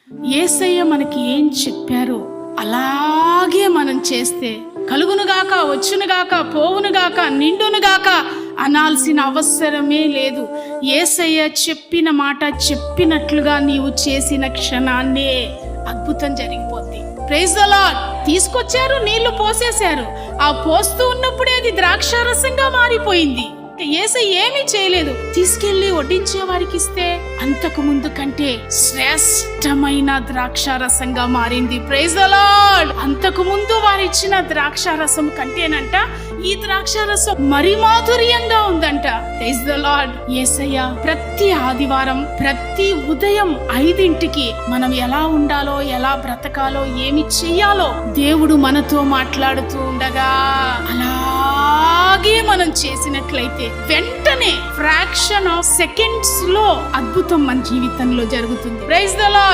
యేసయ్య మనకి ఏం చెప్పారో అలాగే మనం చేస్తే కలుగునుగాక, వచ్చునుగాక, పోవునుగాక, నిండునుగాక అనాల్సిన అవసరమే లేదు. యేసయ్య చెప్పిన మాట చెప్పినట్లుగా నీవు చేసిన క్షణాన్నే అద్భుతం జరిగిపోద్ది. Praise the lord. తీసుకొచ్చారు, నీళ్లు పోసేశారు. ఆ పోస్తూ ఉన్నప్పుడే అది ద్రాక్షారసంగా మారిపోయింది. యేసయ్య ఏమీ చేయలేదు, తీసుకెళ్లి వడ్డించే వారికి ఇస్తే అంతకు ముందు కంటే శ్రేష్టమైన ద్రాక్షారసంగా మారింది. Praise the lord. అంతకు ముందు వారు ఇచ్చిన ద్రాక్షారసం కంటేనంట ఈ ద్రాక్షారసం మరి మాధుర్యంగా ఉందంట. Praise the lord. యేసయ్య ప్రతి ఆదివారం ప్రతి ఉదయం 5ంటికి మనం ఎలా ఉండాలో, ఎలా బ్రతకాలో, ఏమి చెయ్యాలో దేవుడు మనతో మాట్లాడుతూ ఉండగా అలాగే మనం చేసినట్లయితే వెంటనే ఫ్రాక్షన్ ఆఫ్ సెకండ్స్ లో అద్భుతం మన జీవితంలో జరుగుతుంది. Praise the lord.